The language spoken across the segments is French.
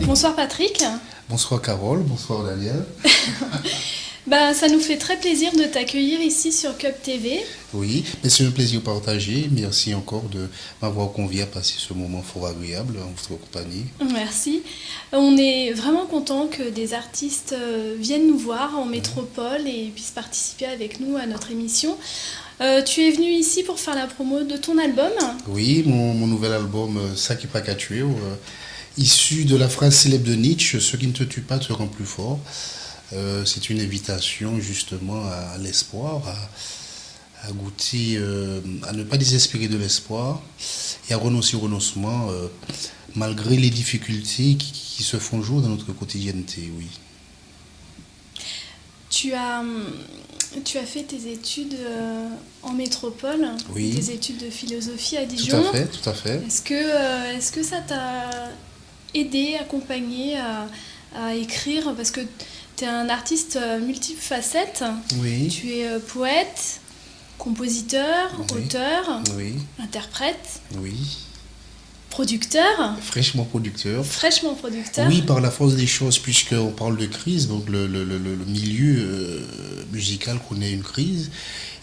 Bonsoir Patrick. Bonsoir Carole, bonsoir Daniel. Ça nous fait très plaisir de t'accueillir ici sur Cup TV. Oui, mais c'est un plaisir partagé. Merci encore de m'avoir convié à passer ce moment fort agréable en votre compagnie. Merci. On est vraiment content que des artistes viennent nous voir en métropole et puissent participer avec nous à notre émission. Tu es venu ici pour faire la promo de ton album. Oui, mon nouvel album Ça qui pas qu'à tuer, issu de la phrase célèbre de Nietzsche, ce qui ne te tue pas te rend plus fort. C'est une invitation justement à l'espoir, à goûter, à ne pas désespérer de l'espoir et à renoncer au renoncement malgré les difficultés qui se font jour dans notre quotidienneté, oui. Tu as fait tes études en métropole, Oui. Des études de philosophie à Dijon. Tout à fait, tout à fait. Est-ce que ça t'a aidé, accompagné à écrire? Parce que tu es un artiste multiple facettes. Oui. Tu es poète, compositeur, Oui. auteur, Oui, interprète, oui. producteur, Fraîchement producteur. fraîchement producteur. Oui, par la force des choses, puisqu'on parle de crise, donc le milieu musical connaît une crise.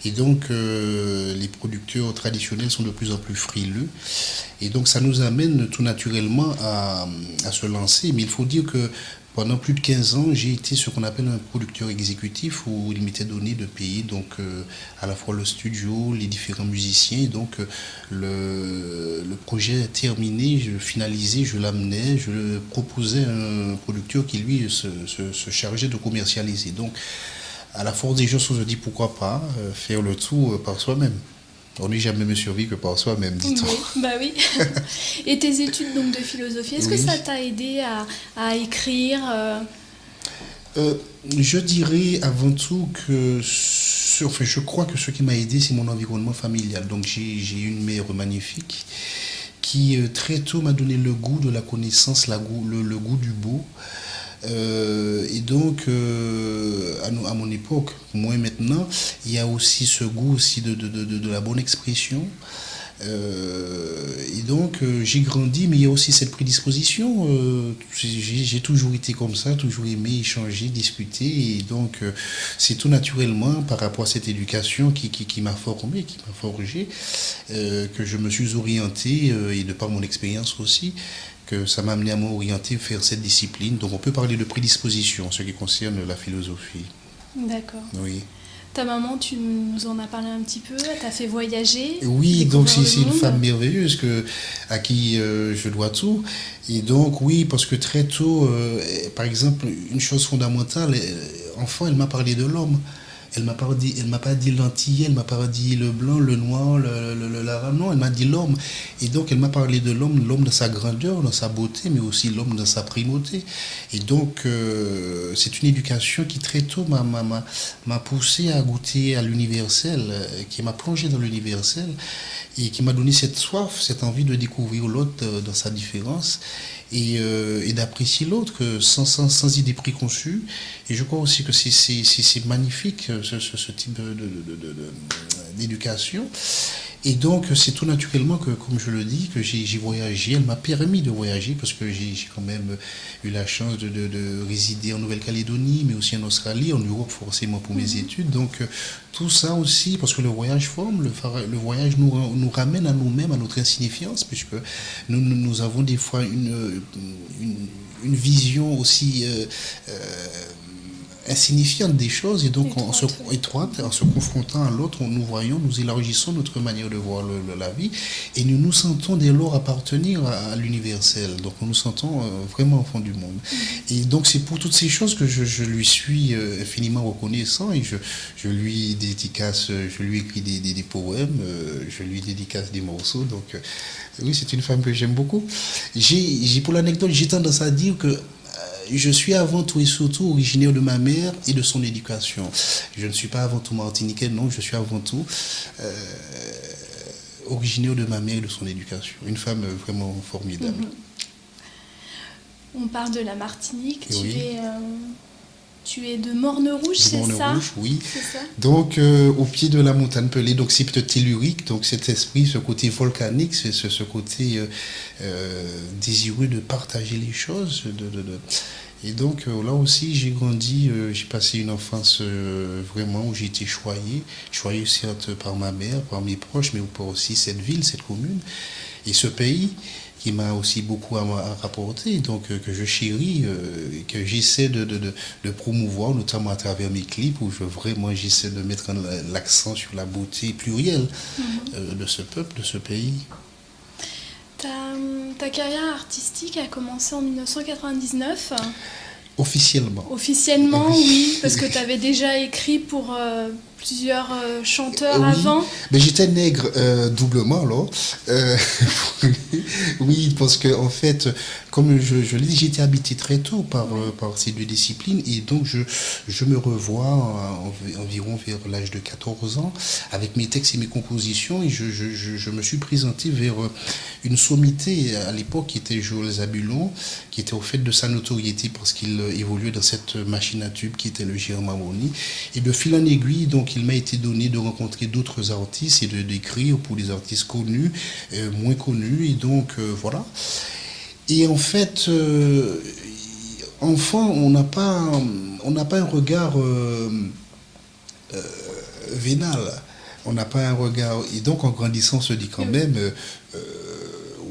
Et donc, les producteurs traditionnels sont de plus en plus frileux. Et donc, ça nous amène tout naturellement à se lancer. Mais il faut dire que pendant plus de 15 ans, j'ai été ce qu'on appelle un producteur exécutif où il m'était donné de payer donc, à la fois le studio, les différents musiciens. Et donc, le projet terminé, je finalisais, je l'amenais, je proposais à un producteur qui, lui, se chargeait de commercialiser. Donc, à la force des choses, on se dit pourquoi pas faire le tout par soi-même. On n'est jamais mieux survécu que par soi-même, dit-on. Oui, bah oui. Et tes études donc de philosophie, est-ce que ça t'a aidé à écrire Je dirais avant tout que, je crois que ce qui m'a aidé, c'est mon environnement familial. Donc j'ai une mère magnifique qui très tôt m'a donné le goût de la connaissance, le goût du beau. Et donc, à mon époque, moi maintenant, il y a aussi ce goût aussi de la bonne expression. Et donc, j'ai grandi, mais il y a aussi cette prédisposition. J'ai toujours été comme ça, toujours aimé échanger, discuter. Et donc, c'est tout naturellement par rapport à cette éducation qui m'a formé, qui m'a forgé, que je me suis orienté, et de par mon expérience aussi, que ça m'a amené à m'orienter vers cette discipline. Donc on peut parler de prédisposition en ce qui concerne la philosophie. D'accord. Oui. Ta maman, tu nous en as parlé un petit peu, elle t'a fait voyager. Oui, donc c'est une monde. femme merveilleuse à qui je dois tout. Et donc oui, parce que très tôt, par exemple, une chose fondamentale, enfant, elle m'a parlé de l'homme. Elle m'a pas dit l'antillais, elle m'a pas dit le blanc, le noir, l'arabe, non, elle m'a dit l'homme. Et donc elle m'a parlé de l'homme dans sa grandeur, dans sa beauté, mais aussi l'homme dans sa primauté. Et donc c'est une éducation qui très tôt m'a poussé à goûter à l'universel, qui m'a plongé dans l'universel et qui m'a donné cette soif, cette envie de découvrir l'autre dans sa différence. Et d'apprécier l'autre sans idée préconçue. Et je crois aussi que c'est magnifique ce type d'éducation. Et donc c'est tout naturellement que, comme je le dis, que j'ai voyagé. Elle m'a permis de voyager parce que j'ai quand même eu la chance de résider en Nouvelle-Calédonie, mais aussi en Australie, en Europe forcément pour mes études. Donc tout ça aussi, parce que le voyage forme, le voyage nous ramène à nous-mêmes, à notre insignifiance, puisque nous avons des fois une vision aussi insignifiante des choses, et donc Étroite. en se confrontant à l'autre, nous voyons, nous élargissons notre manière de voir la vie, et nous nous sentons dès lors appartenir à l'universel. Donc nous nous sentons vraiment enfants du monde. Et donc c'est pour toutes ces choses que je lui suis infiniment reconnaissant, et je lui dédicace, je lui écris des poèmes, je lui dédicace des morceaux. Donc oui, c'est une femme que j'aime beaucoup. Pour l'anecdote, j'ai tendance à dire que je suis avant tout et surtout originaire de ma mère et de son éducation. Je ne suis pas avant tout martiniquais, non, je suis avant tout originaire de ma mère et de son éducation. Une femme vraiment formidable. On parle de la Martinique, Oui. Tu es de Morne-Rouge, c'est ça? Morne-Rouge, oui. C'est ça. Donc, au pied de la montagne Pelée, donc c'est peut-être tellurique, donc cet esprit, ce côté volcanique, ce côté désireux de partager les choses. Et donc, là aussi, j'ai grandi, j'ai passé une enfance vraiment où j'ai été choyé certes par ma mère, par mes proches, mais par aussi cette ville, cette commune, et ce pays qui m'a aussi beaucoup à rapporter, donc que je chéris, que j'essaie de promouvoir, notamment à travers mes clips, où j'essaie de mettre l'accent sur la beauté plurielle de ce peuple, de ce pays. Ta carrière artistique a commencé en 1999. Officiellement. Officiellement, oui, parce que tu avais déjà écrit pour plusieurs chanteurs Oui, avant. mais j'étais nègre doublement alors. Oui, parce que en fait, comme je l'ai dit, j'ai été habité très tôt par ces deux disciplines, et donc je me revois environ vers l'âge de 14 ans avec mes textes et mes compositions, et je me suis présenté vers une sommité à l'époque qui était Joël Zabulon, qui était au fait de sa notoriété parce qu'il évoluait dans cette machine à tube qui était le Jérôme Harmonie, et de fil en aiguille, donc il m'a été donné de rencontrer d'autres artistes et d'écrire pour des artistes connus, moins connus, et donc voilà. Et en fait, enfant, on n'a pas un regard vénal, on n'a pas un regard, et donc en grandissant, on se dit quand même,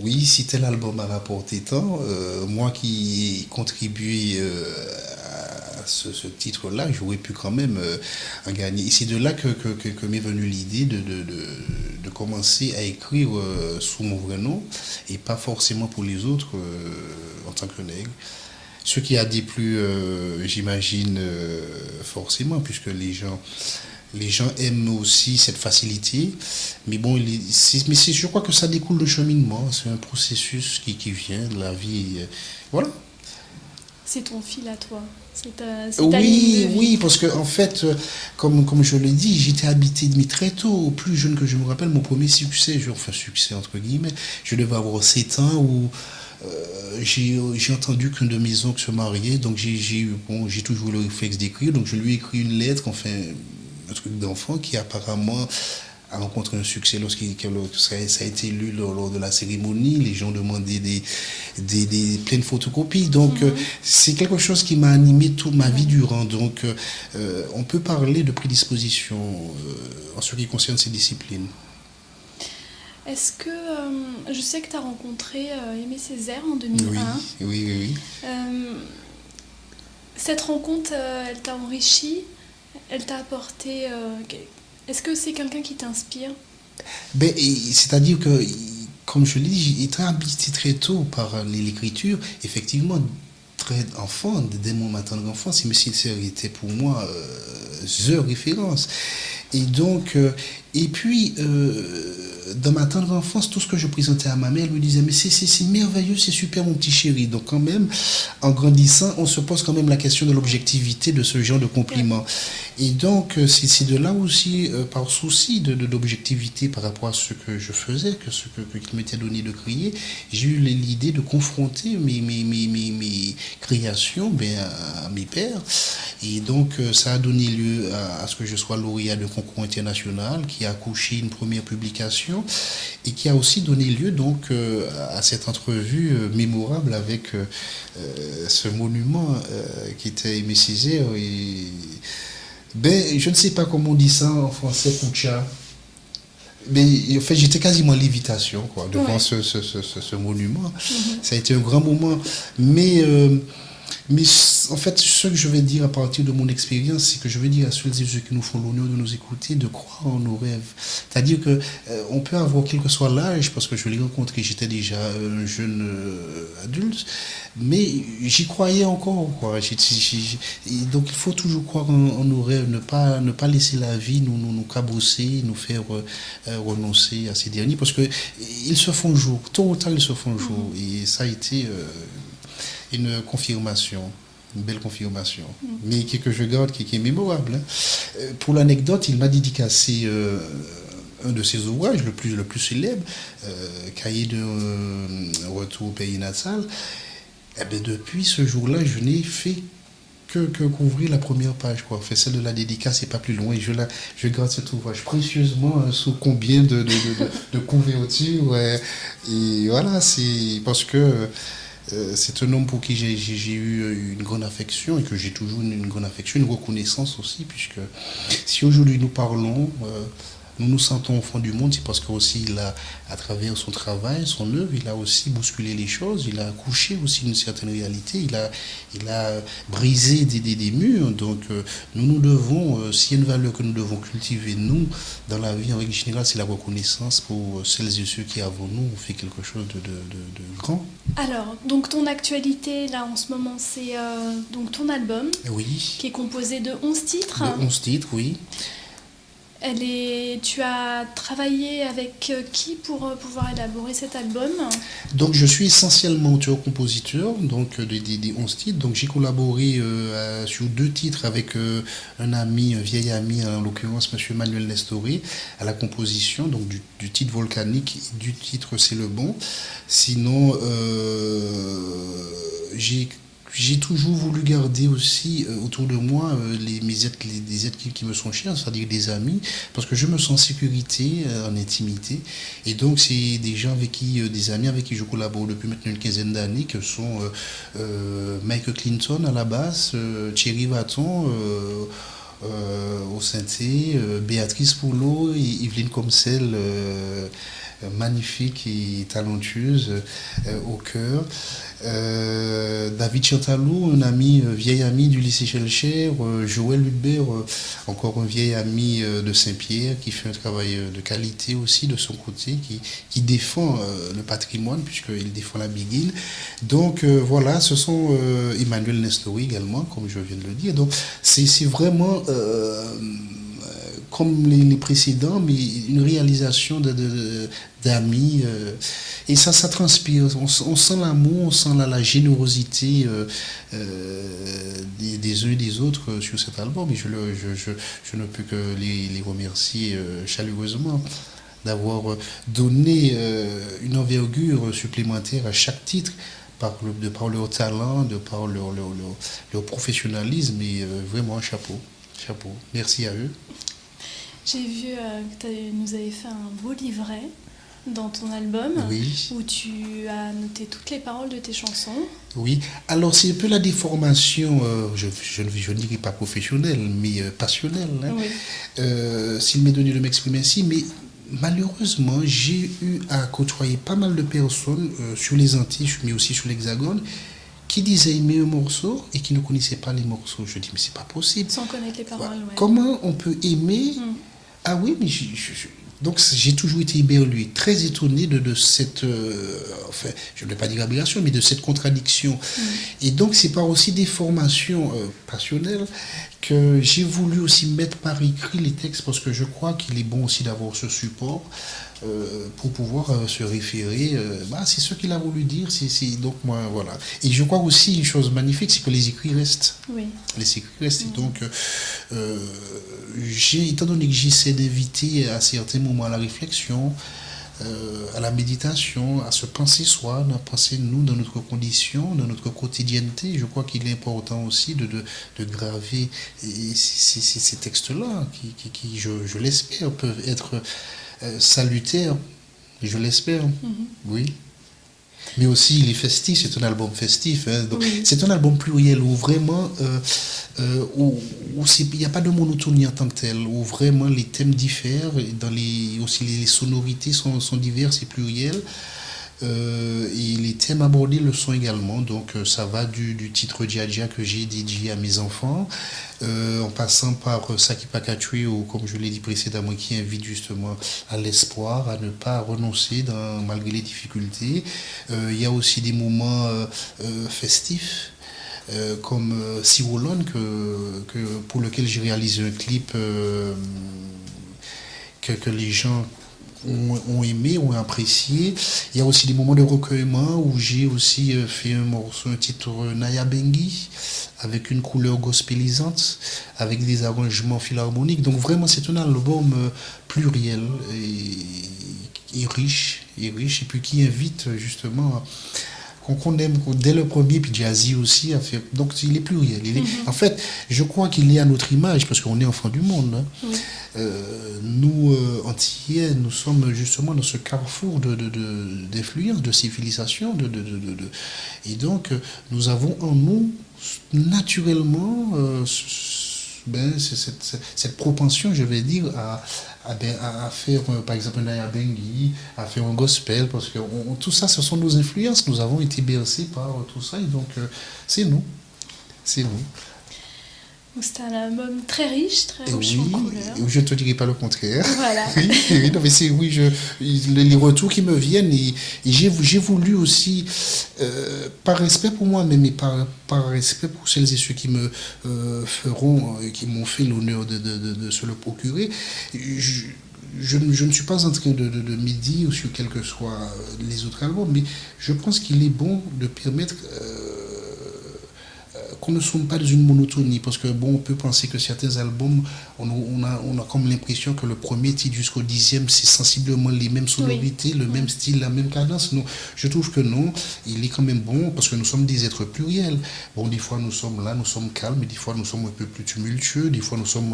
oui, si tel album m'a rapporté tant, moi qui ai contribué à ce titre-là, j'aurais pu quand même en gagner. Et c'est de là que m'est venue l'idée de commencer à écrire sous mon vrai nom, et pas forcément pour les autres en tant que nègre. Ce qui a déplu, j'imagine, forcément, puisque les gens aiment aussi cette facilité, mais bon, je crois que ça découle de cheminement, c'est un processus qui vient de la vie, voilà. C'est ton fil à toi, c'est ta ligne de vie. Oui, parce que en fait, comme je l'ai dit, j'étais habité mais très tôt, plus jeune que je me rappelle, mon premier succès, succès entre guillemets, je devais avoir 7 ans, où j'ai entendu qu'un de mes oncles se mariait, donc j'ai toujours eu le réflexe d'écrire, donc je lui ai écrit une lettre, enfin un truc d'enfant qui apparemment a rencontré un succès ça a été lu lors de la cérémonie. Les gens demandaient pleines photocopies, donc c'est quelque chose qui m'a animé toute ma vie durant, donc on peut parler de prédisposition en ce qui concerne ces disciplines. Est-ce que, je sais que tu as rencontré Aimé Césaire en 2001. Oui. Cette rencontre, elle t'a enrichi, elle t'a apporté... Est-ce que c'est quelqu'un qui t'inspire? C'est-à-dire que, comme je l'ai dit, j'ai été habité très tôt par l'écriture. Effectivement, très enfant, dès mon matin d'enfance, Aimé Césaire était pour moi the référence. Et donc, et puis, dans ma tendre enfance, tout ce que je présentais à ma mère, elle lui disait, mais c'est merveilleux, c'est super mon petit chéri. Donc quand même, en grandissant, on se pose quand même la question de l'objectivité de ce genre de compliments. Et donc, c'est de là aussi, par souci d'objectivité par rapport à ce que je faisais, qu'il m'était donné de crier, j'ai eu l'idée de confronter mes créations à mes pairs. Et donc, ça a donné lieu à ce que je sois lauréat de concours international, qui a accouché une première publication, et qui a aussi donné lieu donc à cette entrevue mémorable avec ce monument qui était Aimé Césaire. Je ne sais pas comment on dit ça en français, Koucha. Mais en fait, j'étais quasiment en lévitation devant ce monument. Ça a été un grand moment. Mais Mais en fait, ce que je vais dire à partir de mon expérience, c'est que je vais dire à ceux et ceux qui nous font l'honneur de nous écouter de croire en nos rêves. C'est-à-dire que on peut avoir quel que soit l'âge, parce que je l'ai rencontré, j'étais déjà un jeune adulte, mais j'y croyais encore, quoi. Et donc il faut toujours croire en nos rêves, ne pas laisser la vie nous cabrousser, nous faire renoncer à ces derniers, parce que ils se font jour, tôt ou tard ils se font jour, et ça a été une confirmation. Une belle confirmation, mais que je garde, qui est mémorable. Hein. Pour l'anecdote, il m'a dédicacé un de ses ouvrages, le plus célèbre, Cahier de retour au pays natal. Et bien, depuis ce jour-là, je n'ai fait que couvrir la première page, quoi. Fait celle de la dédicace, c'est pas plus loin. Et je garde cet ouvrage précieusement sous combien de couvertures. Ouais. Et voilà, c'est parce que c'est un homme pour qui j'ai eu une grande affection et que j'ai toujours une grande affection, une reconnaissance aussi, puisque si aujourd'hui nous parlons, nous nous sentons au fond du monde, c'est parce qu'aussi il a, à travers son travail, son œuvre, il a aussi bousculé les choses, il a accouché aussi d'une certaine réalité, il a brisé des murs. Donc nous devons, s'il y a une valeur que nous devons cultiver, nous, dans la vie en règle générale, c'est la reconnaissance pour celles et ceux qui avant nous ont fait quelque chose de grand. Alors, donc ton actualité là en ce moment, c'est donc ton album, oui, qui est composé de 11 titres. De 11 titres, oui. Tu as travaillé avec qui pour pouvoir élaborer cet album? Donc je suis essentiellement auteur-compositeur, donc des 11 titres. Donc j'ai collaboré sur 2 titres avec un ami, un vieil ami, en l'occurrence M. Manuel Nestoré, à la composition donc du titre Volcanique, du titre C'est le bon. Sinon, j'ai toujours voulu garder aussi autour de moi des êtres qui me sont chers, c'est-à-dire des amis, parce que je me sens en sécurité, en intimité. Et donc, c'est des gens des amis avec qui je collabore depuis maintenant une quinzaine d'années, que sont Michael Clinton à la basse, Thierry Vaton au synthé, Béatrice Poulot, et Yveline Comcel, magnifique et talentueuse au cœur. David Chantalou, un ami, vieil ami du lycée Schellcher, Joël Hubert, encore un vieil ami de Saint-Pierre, qui fait un travail de qualité aussi de son côté, qui défend le patrimoine, puisqu'il défend la Biguine. Donc voilà, ce sont Emmanuel Nestori également, comme je viens de le dire. Donc c'est vraiment comme les précédents, mais une réalisation d'amis. Et ça transpire. On sent l'amour, on sent la générosité des uns et des autres sur cet album. Et je ne peux que les remercier chaleureusement d'avoir donné une envergure supplémentaire à chaque titre, de par leur talent, de par leur professionnalisme. Et vraiment, chapeau. Chapeau. Merci à eux. J'ai vu que tu nous avais fait un beau livret dans ton album, oui, où tu as noté toutes les paroles de tes chansons. Oui, alors c'est un peu la déformation, je ne dirais pas professionnelle, mais passionnelle, hein. Oui. S'il m'est donné de m'exprimer ainsi, mais malheureusement, j'ai eu à côtoyer pas mal de personnes sur les Antilles, mais aussi sur l'Hexagone, qui disaient aimer un morceau et qui ne connaissaient pas les morceaux. Je dis, mais c'est pas possible. Sans connaître les paroles, ouais. Comment on peut aimer Ah oui, mais donc j'ai toujours été éberlué, très étonné de cette, enfin, je ne vais pas dire aberration, mais de cette contradiction. Et donc c'est par aussi des formations passionnelles que j'ai voulu aussi mettre par écrit les textes, parce que je crois qu'il est bon aussi d'avoir ce support pour pouvoir se référer. C'est ce qu'il a voulu dire. Donc moi, voilà. Et je crois aussi une chose magnifique, c'est que les écrits restent. Oui. Les écrits restent. Et donc, étant donné que j'essaie d'inviter à certains moments à la réflexion, à la méditation, à se penser soi, à penser nous dans notre condition, dans notre quotidienneté, je crois qu'il est important aussi de graver ces textes-là qui je l'espère, peuvent être salutaires, je l'espère, oui. Mais aussi il est festif, c'est un album festif, hein. Donc, oui. C'est un album pluriel où vraiment où il n'y a pas de monotonie en tant que tel, où vraiment les thèmes diffèrent, aussi les sonorités sont diverses et plurielles. Et les thèmes abordés le sont également. Donc ça va du titre Djadja que j'ai dédié à mes enfants, en passant par Saki Pakatui, ou comme je l'ai dit précédemment, qui invite justement à l'espoir, à ne pas renoncer malgré les difficultés. Il y a aussi des moments festifs. Comme Siwolon, pour lequel j'ai réalisé un clip que les gens ont aimé, ont apprécié. Il y a aussi des moments de recueillement où j'ai aussi fait un morceau, un titre Naya Bengi, avec une couleur gospelisante, avec des arrangements philharmoniques. Donc vraiment, c'est un album pluriel et riche, et puis qui invite justement qu'on aime dès le premier, puis Jazzy aussi a fait. Donc il est pluriel. En fait, je crois qu'il est à notre image, parce qu'on est enfant du monde. Hein. Nous, Antillais, nous sommes justement dans ce carrefour d'influence, de civilisation. Et donc, nous avons en nous, naturellement, cette propension, je vais dire, à faire, par exemple, un Naya Bengi, à faire un gospel, parce que tout ça, ce sont nos influences. Nous avons été bercés par tout ça, et donc, c'est nous. C'est nous. C'est un album très riche, très riche en couleurs. Je ne te dirai pas le contraire. Voilà. Non, mais les retours qui me viennent, et j'ai voulu aussi, par respect pour moi-même et par respect pour celles et ceux qui me qui m'ont fait l'honneur de se le procurer, je ne suis pas en train de me dire sur quels que soient les autres albums, mais je pense qu'il est bon de permettre qu'on ne soit pas dans une monotonie, parce que bon, on peut penser que certains albums, on a comme l'impression que le premier titre jusqu'au 10e, c'est sensiblement les mêmes sonorités, le même style, la même cadence. Non, je trouve que non, il est quand même bon, parce que nous sommes des êtres pluriels. Bon, des fois nous sommes là, nous sommes calmes, mais des fois nous sommes un peu plus tumultueux, des fois nous sommes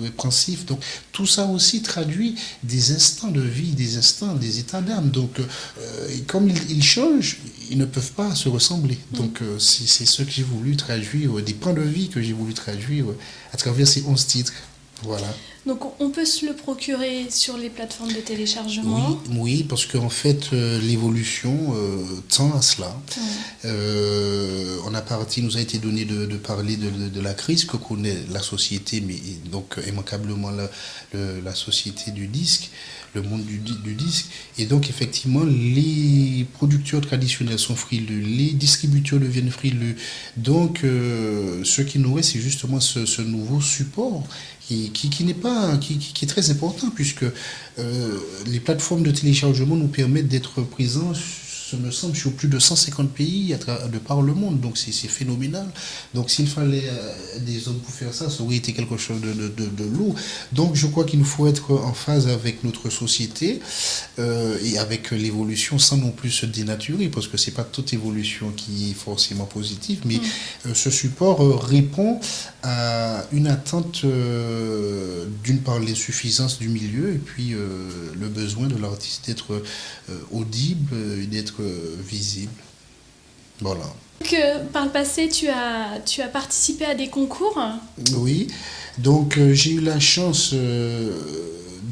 répréhensifs. Donc tout ça aussi traduit des instants de vie, des instants, des états d'âme. Donc et comme ils changent, ils ne peuvent pas se ressembler. Donc c'est ce que j'ai voulu traduire, des points de vie que j'ai voulu traduire à travers ces 11 titres. Voilà. Donc on peut se le procurer sur les plateformes de téléchargement. Oui, parce qu'en fait l'évolution tend à cela. Il nous a été donné de parler de la crise que connaît la société, mais donc immanquablement la société du disque, le monde du disque. Et donc effectivement, les producteurs traditionnels sont frileux, les distributeurs deviennent frileux. Donc ce qui nous reste, c'est justement ce nouveau support qui n'est pas, qui est très important, puisque les plateformes de téléchargement nous permettent d'être présents, ce me semble, sur plus de 150 pays de par le monde. Donc c'est phénoménal. Donc s'il fallait des hommes pour faire ça, ça aurait été quelque chose de lourd. Donc je crois qu'il nous faut être en phase avec notre société et avec l'évolution, sans non plus se dénaturer, parce que c'est pas toute évolution qui est forcément positive, mais ce support répond à une attente, d'une part l'insuffisance du milieu, et puis le besoin de l'artiste d'être audible et d'être visible. Voilà. Donc, par le passé, tu as participé à des concours. Oui, donc j'ai eu la chance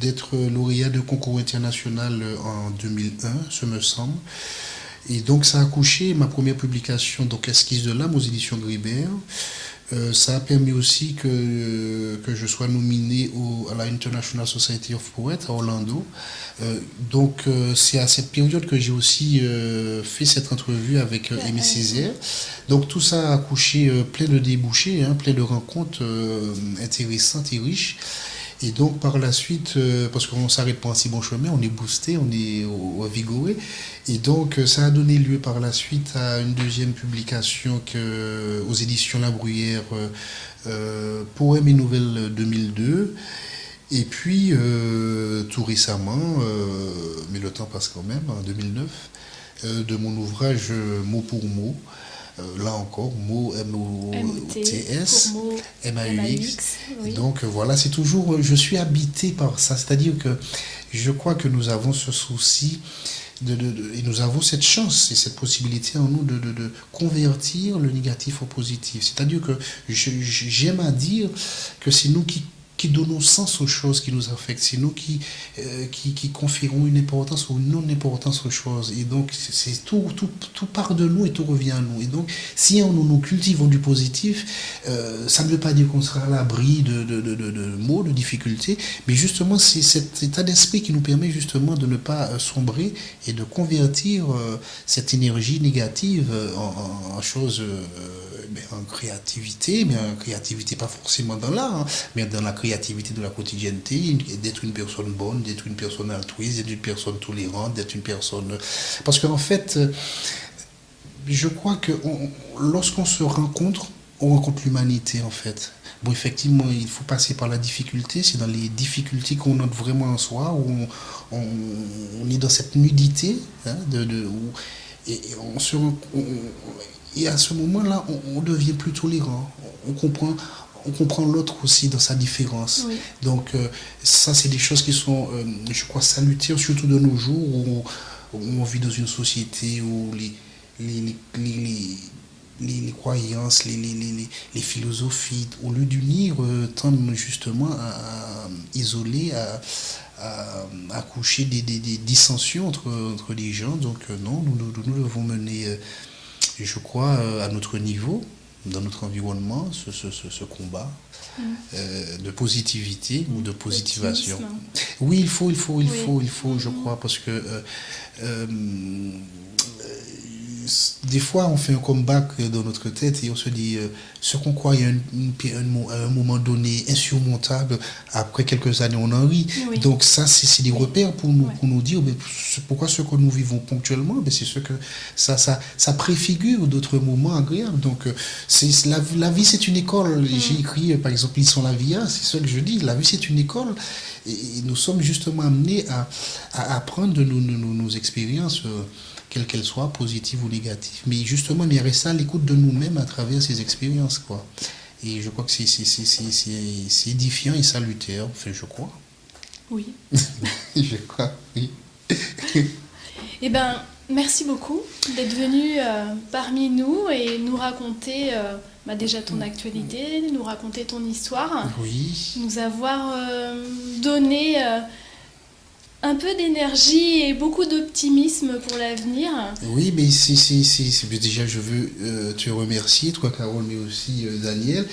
d'être lauréat de concours international en 2001, ce me semble. Et donc ça a accouché ma première publication, donc Esquisse de l'âme, aux éditions Gribert. Ça a permis aussi que je sois nominé à la International Society of Poets à Orlando. Donc c'est à cette période que j'ai aussi fait cette entrevue avec Aimé Césaire. Donc tout ça a accouché plein de débouchés, plein de rencontres intéressantes et riches. Et donc par la suite, parce qu'on ne s'arrête pas en si bon chemin, on est boosté, on est vigoré. Et donc ça a donné lieu par la suite à une deuxième publication aux éditions La Bruyère, Poèmes et Nouvelles 2002. Et puis tout récemment, mais le temps passe quand même, en 2009, de mon ouvrage Mot pour mot. Là encore, mot M-O-T-S, M-A-U-X. Oui. Donc voilà, c'est toujours, je suis habité par ça. C'est-à-dire que je crois que nous avons ce souci et nous avons cette chance et cette possibilité en nous de convertir le négatif au positif. C'est-à-dire que j'aime à dire que c'est nous qui qui donnons sens aux choses qui nous affectent. C'est nous qui conférons une importance ou une non-importance aux choses. Et donc, c'est tout part de nous et tout revient à nous. Et donc, si nous cultivons du positif, ça ne veut pas dire qu'on sera à l'abri de maux, de difficultés, mais justement, c'est cet état d'esprit qui nous permet justement de ne pas sombrer et de convertir cette énergie négative en choses, en créativité, mais en créativité pas forcément dans l'art, hein, mais dans la créativité de la quotidienneté, d'être une personne bonne, d'être une personne altruiste, d'être une personne tolérante, d'être une personne... Parce qu'en fait, je crois que lorsqu'on se rencontre, on rencontre l'humanité en fait. Bon, effectivement, il faut passer par la difficulté. C'est dans les difficultés qu'on note vraiment en soi, où on est dans cette nudité, hein, et et à ce moment-là, on devient plus tolérant. On comprend l'autre aussi dans sa différence. Oui. Donc, ça, c'est des choses qui sont, je crois, salutaires, surtout de nos jours, où on vit dans une société où les croyances, les philosophies, au lieu d'unir, tendent justement à isoler, à coucher des dissensions entre les gens. Donc non, nous devons mener, je crois, à notre niveau, dans notre environnement, ce combat de positivité ou de positivation. Oui, il faut, je crois, parce que des fois, on fait un comeback dans notre tête et on se dit ce qu'on croyait à un moment donné insurmontable, après quelques années, on en rit. Oui. Donc ça, c'est des repères pour nous dire pourquoi ce que nous vivons ponctuellement, c'est ce que ça préfigure d'autres moments agréables. Donc la vie, c'est une école. J'ai écrit, par exemple, Ils sont la vie, c'est ce que je dis. La vie, c'est une école et nous sommes justement amenés à apprendre de nos expériences, quelles qu'elles soient, positives ou négatives. Mais justement, il reste à l'écoute de nous-mêmes à travers ces expériences, quoi. Et je crois que c'est édifiant et salutaire, enfin, je crois. Oui. Je crois, oui. Eh bien, merci beaucoup d'être venu parmi nous et nous raconter déjà ton actualité, nous raconter ton histoire. Oui. Nous avoir donné... un peu d'énergie et beaucoup d'optimisme pour l'avenir. Oui, mais déjà, je veux te remercier, toi, Carole, mais aussi Daniel,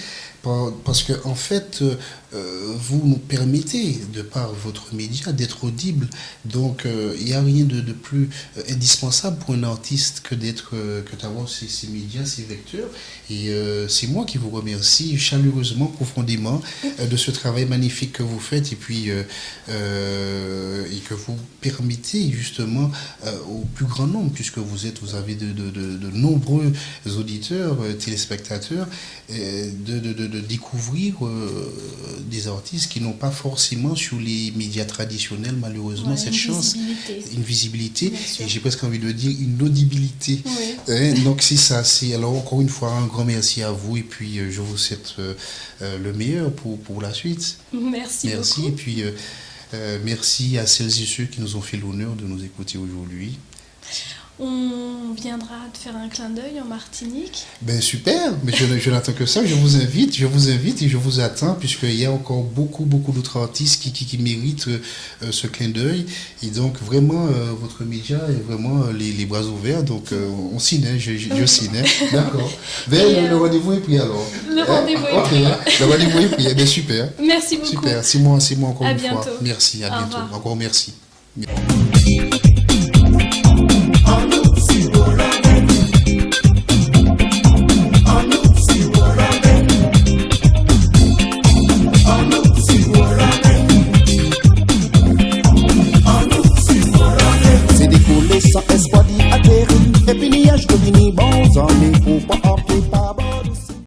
parce que en fait, vous nous permettez, de par votre média, d'être audible. Donc, il n'y a rien de plus indispensable pour un artiste que d'avoir ces médias, ces vecteurs. Et c'est moi qui vous remercie chaleureusement, profondément, de ce travail magnifique que vous faites et puis et que vous permettez justement au plus grand nombre, puisque vous avez de nombreux auditeurs, téléspectateurs, de découvrir des artistes qui n'ont pas forcément sur les médias traditionnels, malheureusement, cette chance, une visibilité, et j'ai presque envie de dire une audibilité. Oui. Donc c'est ça. Alors encore une fois, un grand merci à vous, et puis je vous souhaite le meilleur pour la suite. Merci beaucoup. Et puis merci à celles et ceux qui nous ont fait l'honneur de nous écouter aujourd'hui. On viendra te faire un clin d'œil en Martinique. Ben super, mais je n'attends que ça. Je vous invite et je vous attends, puisqu'il y a encore beaucoup d'autres artistes qui méritent ce clin d'œil. Et donc vraiment, votre média est vraiment les bras ouverts. Donc on signe, je signe. D'accord. Ben, le rendez-vous est pris alors. Le rendez-vous est pris. Le rendez-vous est pris. Ben, super. Merci beaucoup. Super. C'est moi encore une bientôt. fois. Merci, à bientôt. Encore merci.